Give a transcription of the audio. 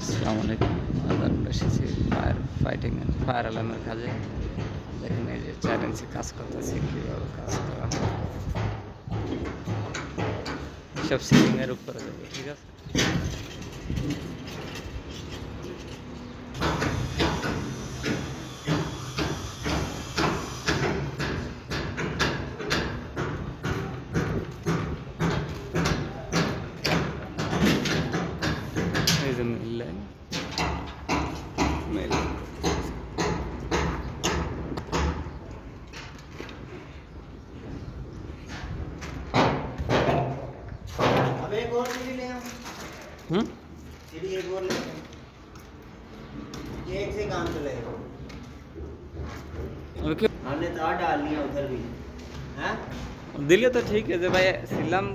আসসালামু আলাইকুম। আবার আমরা এসেছি ফায়ার অ্যালার্মের কাজে। দেখেন এই যে 4 ইঞ্চি কাজ করতেছি, কীভাবে কাজ করা হয়। সব সিলিংয়ের উপরে দেবো, ঠিক আছে? এই যে মিল লাইন, মিল अब एक और सीढ़ी ले हम হুম सीढ़ी एक और ले ये एक से काम चलेगा ওকে हमने तार डाल लिया उधर भी हैं দিলে তো ঠিক আছে ভাই, ছিলাম